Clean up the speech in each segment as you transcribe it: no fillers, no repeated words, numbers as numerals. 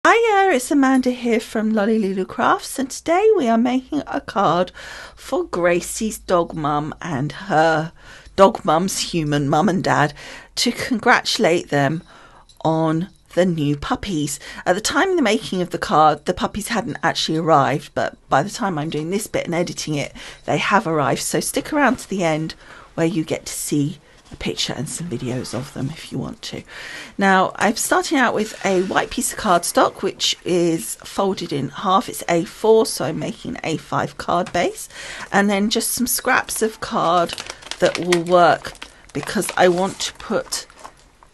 Hiya, it's Amanda here from Lolli Lulu Crafts, and today we are making a card for Gracie's dog mum and her dog mum's human mum and dad to congratulate them on the new puppies. At the time of the making of the card, the puppies hadn't actually arrived, but by the time I'm doing this bit and editing it, they have arrived. So stick around to the end where you get to see a picture and some videos of them if you want to. Now I'm starting out with a white piece of cardstock which is folded in half. It's A4, so I'm making an A5 card base, and then just some scraps of card that will work because I want to put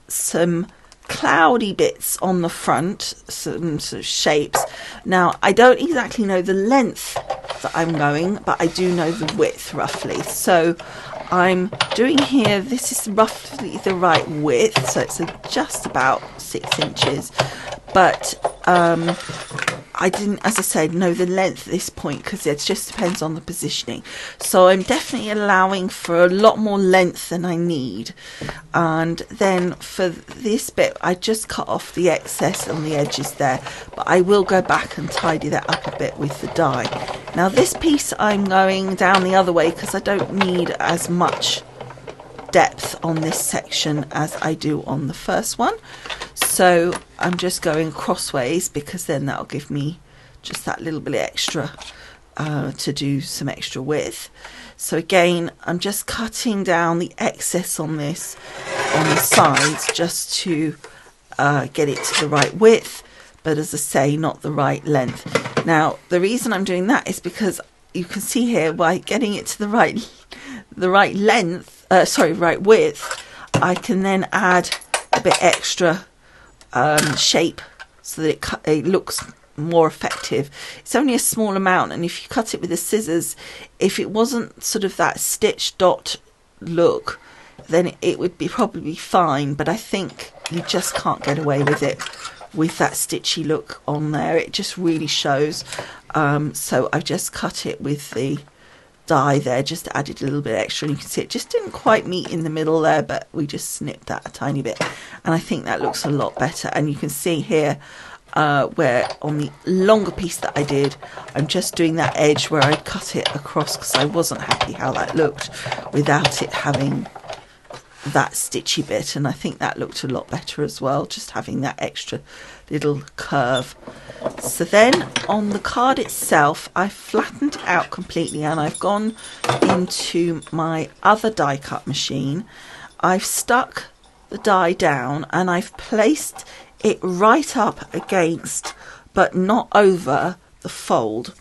some cloudy bits on the front, some sort of shapes. Now I don't exactly know the length that I'm going, but I do know the width roughly. So I'm doing here, this is roughly the right width, so it's just about 6 inches, but I didn't, as I said, know the length at this point because it just depends on the positioning. So I'm definitely allowing for a lot more length than I need. And then for this bit, I just cut off the excess on the edges there, but I will go back and tidy that up a bit with the die. Now this piece I'm going down the other way because I don't need as much depth on this section as I do on the first one. So I'm just going crossways because then that'll give me just that little bit extra to do some extra width. So again, I'm just cutting down the excess on this on the sides just to get it to the right width, but as I say, not the right length. Now the reason I'm doing that is because you can see here by getting it to the right length, right width, I can then add a bit extra shape so that it looks more effective. It's only a small amount, and if you cut it with the scissors, if it wasn't sort of that stitch dot look, then it would be probably fine, but I think you just can't get away with it with that stitchy look on there. It just really shows. So I've just cut it with the die there, just added a little bit extra, and you can see it just didn't quite meet in the middle there, but we just snipped that a tiny bit, and I think that looks a lot better. And you can see here where on the longer piece that I did, I'm just doing that edge where I cut it across because I wasn't happy how that looked without it having that stitchy bit, and I think that looked a lot better as well, just having that extra little curve. So then on the card itself, I flattened it out completely, and I've gone into my other die cut machine. I've stuck the die down and I've placed it right up against but not over the fold.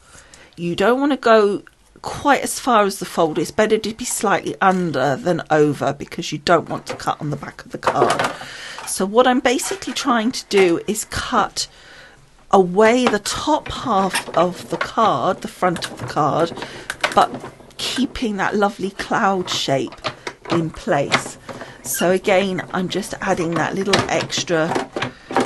You don't want to go quite as far as the fold. It's better to be slightly under than over because you don't want to cut on the back of the card. So what I'm basically trying to do is cut away the top half of the card, the front of the card, but keeping that lovely cloud shape in place. So again, I'm just adding that little extra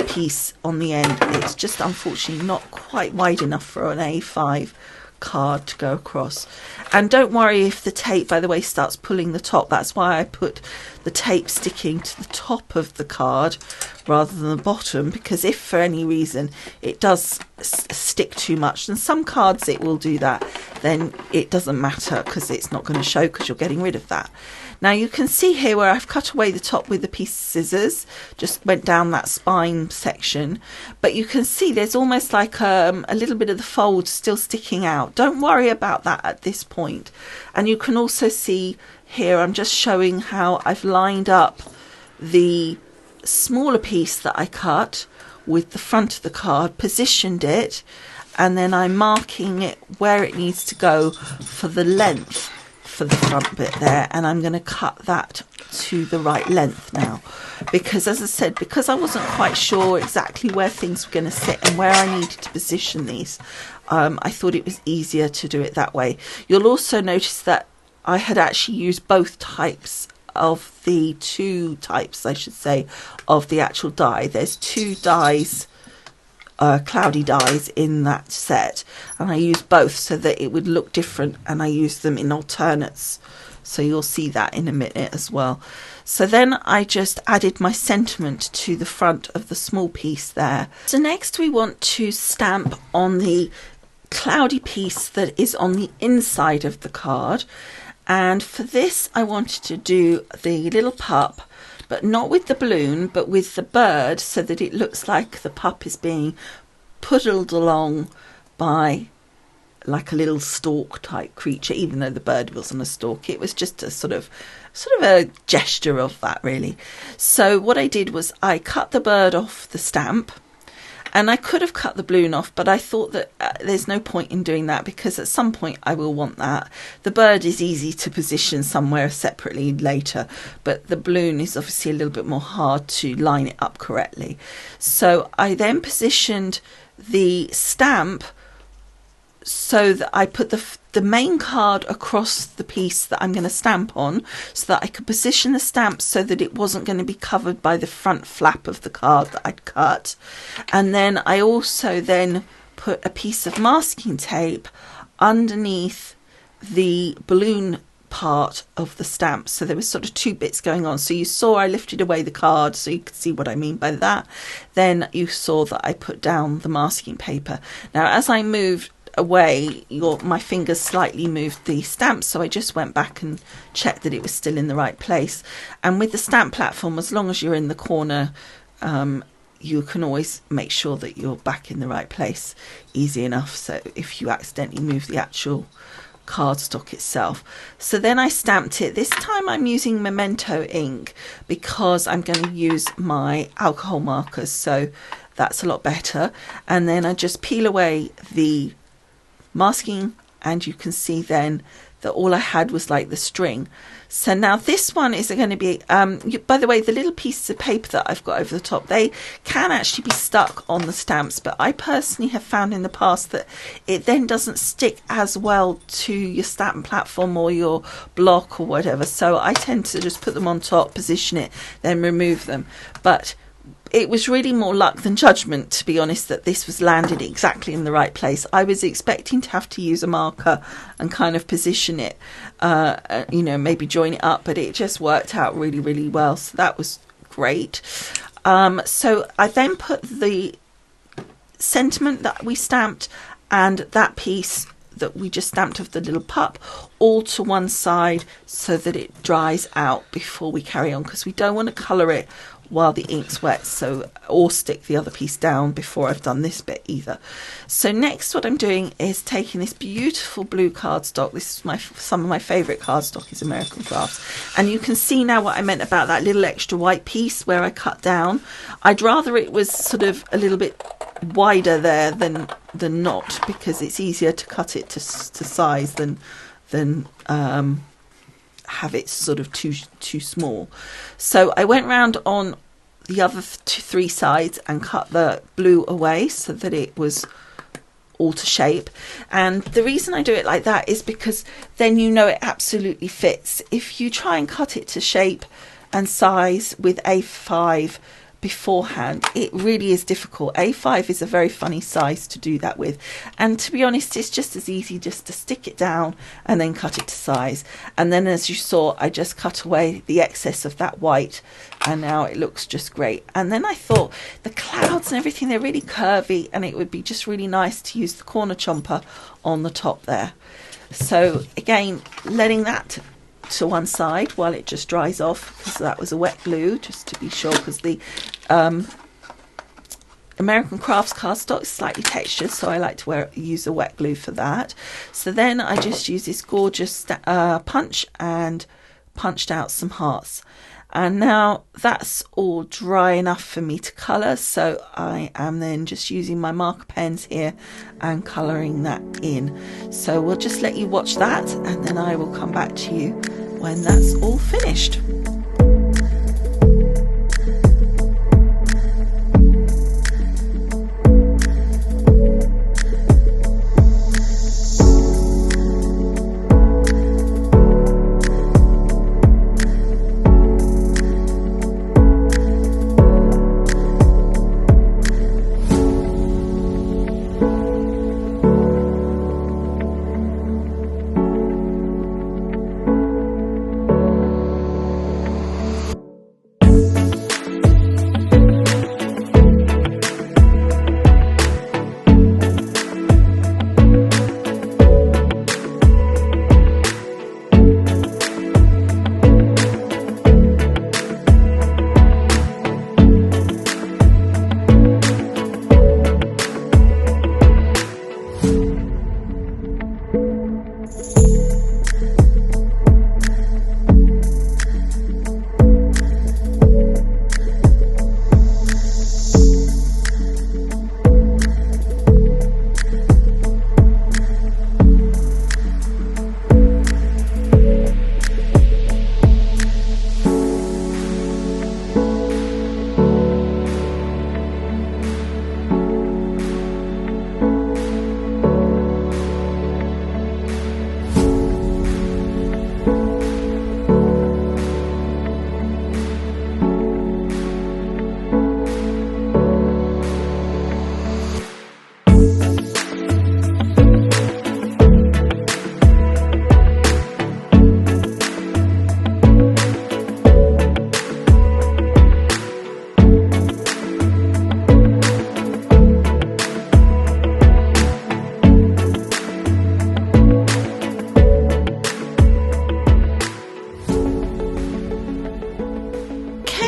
piece on the end. It's just unfortunately not quite wide enough for an A5 card to go across. And don't worry if the tape, by the way, starts pulling the top. That's why I put the tape sticking to the top of the card rather than the bottom, because if for any reason it does stick too much, and some cards it will do that, then it doesn't matter because it's not going to show because you're getting rid of that. Now you can see here where I've cut away the top with a piece of scissors, just went down that spine section, but you can see there's almost like a little bit of the fold still sticking out. Don't worry about that at this point. And you can also see here, I'm just showing how I've lined up the smaller piece that I cut with the front of the card, positioned it, and then I'm marking it where it needs to go for the length for the front bit there, and I'm going to cut that to the right length now, because as I said, because I wasn't quite sure exactly where things were going to sit and where I needed to position these, I thought it was easier to do it that way. You'll also notice that I had actually used both types of the two types, I should say, of the actual die. There's two dies, cloudy dies in that set, and I used both so that it would look different, and I used them in alternates So you'll see that in a minute as well. So then I just added my sentiment to the front of the small piece there. So next we want to stamp on the cloudy piece that is on the inside of the card. And for this I wanted to do the little pup, but not with the balloon, but with the bird, so that it looks like the pup is being puddled along by like a little stork type creature, even though the bird wasn't a stork. It was just a sort of a gesture of that, really. So what I did was I cut the bird off the stamp, and I could have cut the balloon off, but I thought that there's no point in doing that, because at some point I will want that. The bird is easy to position somewhere separately later, but the balloon is obviously a little bit more hard to line it up correctly. So I then positioned the stamp so that I put the main card across the piece that I'm going to stamp on, so that I could position the stamp so that it wasn't going to be covered by the front flap of the card that I'd cut. And then I also then put a piece of masking tape underneath the balloon part of the stamp, so there was sort of two bits going on. So you saw I lifted away the card, so you could see what I mean by that. Then you saw that I put down the masking paper. Now as I moved away, my fingers slightly moved the stamp, so I just went back and checked that it was still in the right place. And with the stamp platform, as long as you're in the corner, you can always make sure that you're back in the right place easy enough, so if you accidentally move the actual cardstock itself. So then I stamped it. This time I'm using Memento ink because I'm going to use my alcohol markers, so that's a lot better. And then I just peel away the masking, and you can see then that all I had was like the string. So now this one is going to be by the way, the little pieces of paper that I've got over the top, they can actually be stuck on the stamps, but I personally have found in the past that it then doesn't stick as well to your stamp platform or your block or whatever, so I tend to just put them on top, position it, then remove them. But it was really more luck than judgment, to be honest, that this was landed exactly in the right place. I was expecting to have to use a marker and kind of position it, maybe join it up, but it just worked out really, really well. So that was great. So I then put the sentiment that we stamped and that piece that we just stamped of the little pup all to one side so that it dries out before we carry on, because we don't want to colour it while the ink's wet, or stick the other piece down before I've done this bit either. So next what I'm doing is taking this beautiful blue cardstock. This is some of my favourite cardstock is American Crafts, and you can see now what I meant about that little extra white piece where I cut down. I'd rather it was sort of a little bit wider there than not, because it's easier to cut it to size than have it sort of too small. So I went round on the other three sides and cut the blue away so that it was all to shape. And the reason I do it like that is because then you know it absolutely fits. If you try and cut it to shape and size with A5 beforehand, it really is difficult. A5 is a very funny size to do that with, and to be honest, it's just as easy just to stick it down and then cut it to size. And then, as you saw, I just cut away the excess of that white, and now it looks just great. And then I thought the clouds and everything, they're really curvy, and it would be just really nice to use the corner chomper on the top there. So again, letting that to one side while it just dries off, because that was a wet glue, just to be sure, because the American Crafts cardstock is slightly textured, so I like to use a wet glue for that. So then I just use this gorgeous punch and punched out some hearts. And now that's all dry enough for me to colour, so I am then just using my marker pens here and colouring that in. So we'll just let you watch that, and then I will come back to you when that's all finished.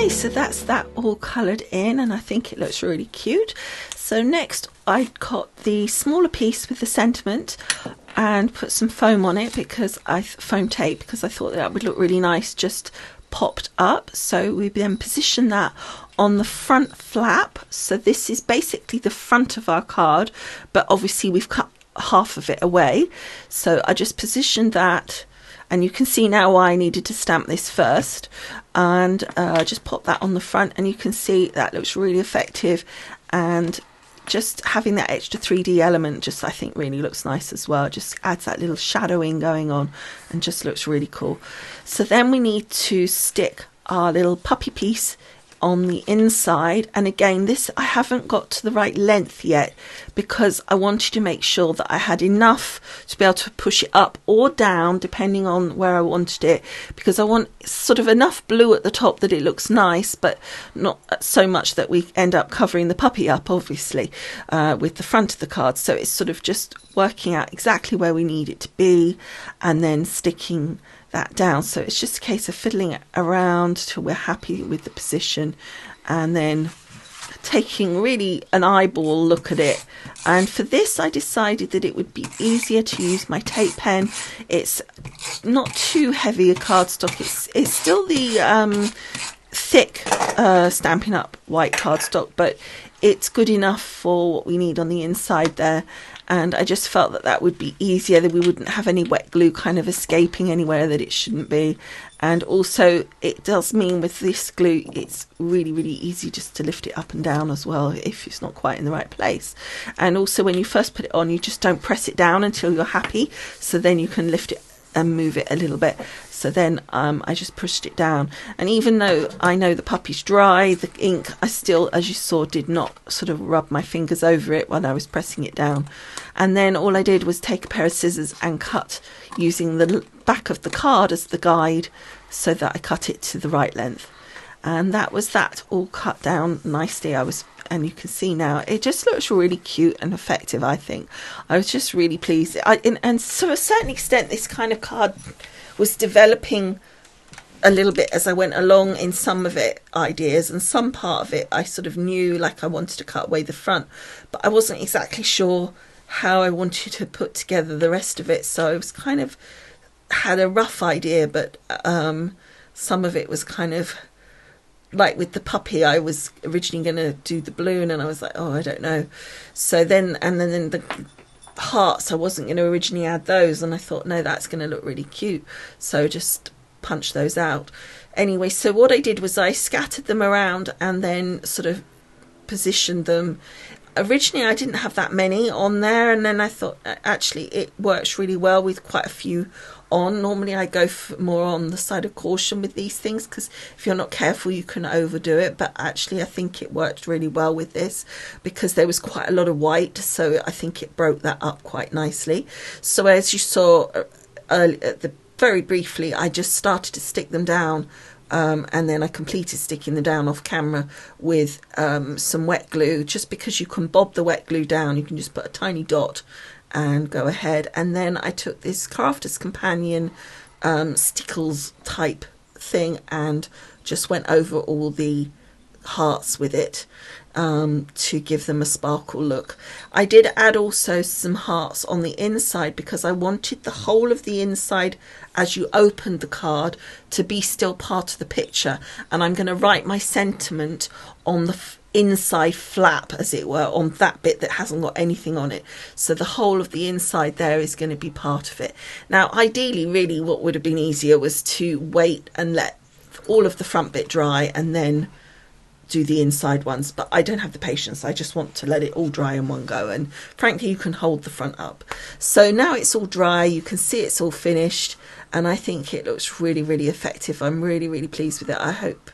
Okay, so that's that all coloured in, and I think it looks really cute. So next I got the smaller piece with the sentiment and put some foam on it, because foam tape, because I thought that would look really nice just popped up. So we then position that on the front flap. So this is basically the front of our card, but obviously we've cut half of it away. So I just positioned that, and you can see now why I needed to stamp this first, and just pop that on the front, and you can see that looks really effective. And just having that extra 3D element just, I think, really looks nice as well. Just adds that little shadowing going on and just looks really cool. So then we need to stick our little puppy piece on the inside, and again, this I haven't got to the right length yet, because I wanted to make sure that I had enough to be able to push it up or down depending on where I wanted it, because I want sort of enough blue at the top that it looks nice, but not so much that we end up covering the puppy up, obviously, with the front of the card. So it's sort of just working out exactly where we need it to be and then sticking that down. So it's just a case of fiddling it around till we're happy with the position, and then taking really an eyeball look at it. And for this I decided that it would be easier to use my tape pen. It's not too heavy a cardstock, it's still the thick Stampin' Up! White cardstock, but it's good enough for what we need on the inside there. And I just felt that that would be easier, that we wouldn't have any wet glue kind of escaping anywhere that it shouldn't be. And also it does mean with this glue it's really, really easy just to lift it up and down as well if it's not quite in the right place. And also when you first put it on, you just don't press it down until you're happy, so then you can lift it and move it a little bit. So then I just pushed it down, and even though I know the puppy's dry, the ink, I still, as you saw, did not sort of rub my fingers over it while I was pressing it down. And then all I did was take a pair of scissors and cut using the back of the card as the guide, so that I cut it to the right length. And that was that, all cut down nicely. And you can see now it just looks really cute and effective. I think I was just really pleased. And to a certain extent, this kind of card was developing a little bit as I went along in some of it ideas, and some part of it I sort of knew, like I wanted to cut away the front, but I wasn't exactly sure how I wanted to put together the rest of it. So I was kind of had a rough idea, but some of it was kind of like with the puppy, I was originally going to do the balloon, and I was like, oh, I don't know. So then, and then the hearts, I wasn't going to originally add those, and I thought, no, that's going to look really cute, so just punch those out. Anyway, so what I did was I scattered them around and then sort of positioned them. Originally I didn't have that many on there, and then I thought actually it works really well with quite a few on. Normally I go more on the side of caution with these things, because if you're not careful you can overdo it, but actually I think it worked really well with this because there was quite a lot of white, so I think it broke that up quite nicely. So as you saw very briefly, I just started to stick them down, and then I completed sticking them down off camera with some wet glue, just because you can bob the wet glue down. You can just put a tiny dot and go ahead. And then I took this Crafter's Companion stickles type thing and just went over all the hearts with it to give them a sparkle look. I did add also some hearts on the inside because I wanted the whole of the inside as you opened the card to be still part of the picture, and I'm going to write my sentiment on the inside flap, as it were, on that bit that hasn't got anything on it. So the whole of the inside there is going to be part of it. Now ideally, really what would have been easier was to wait and let all of the front bit dry and then do the inside ones, but I don't have the patience. I just want to let it all dry in one go, and frankly you can hold the front up. So now it's all dry, you can see it's all finished, and I think it looks really, really effective. I'm really, really pleased with it. I hope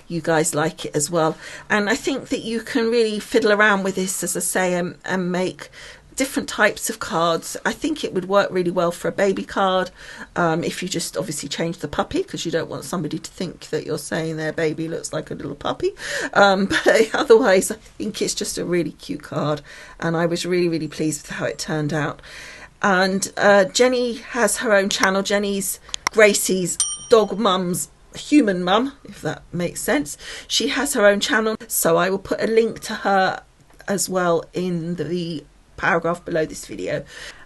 you guys like it as well, and I think that you can really fiddle around with this, as I say, and make different types of cards. I think it would work really well for a baby card, if you just obviously change the puppy, because you don't want somebody to think that you're saying their baby looks like a little puppy, but otherwise I think it's just a really cute card, and I was really, really pleased with how it turned out. And Jenny has her own channel, Jenny's Gracie's Dog Mum's human mum, if that makes sense. She has her own channel, so I will put a link to her as well in the paragraph below this video.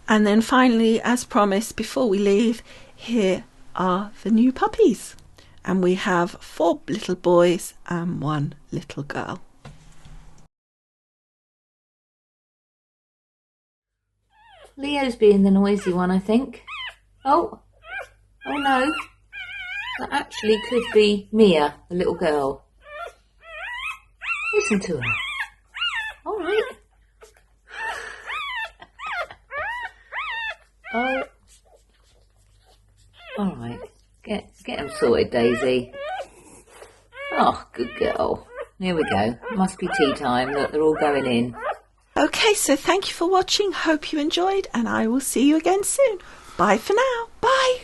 And then finally, as promised, before we leave, here are the new puppies. And we have 4 little boys and 1 little girl. Leo's being the noisy one, I think. Oh no. That actually could be Mia, the little girl. Listen to her. All right. Oh. All right. Get them sorted, Daisy. Oh, good girl. Here we go. Must be tea time. Look, they're all going in. Okay, so thank you for watching. Hope you enjoyed, and I will see you again soon. Bye for now. Bye.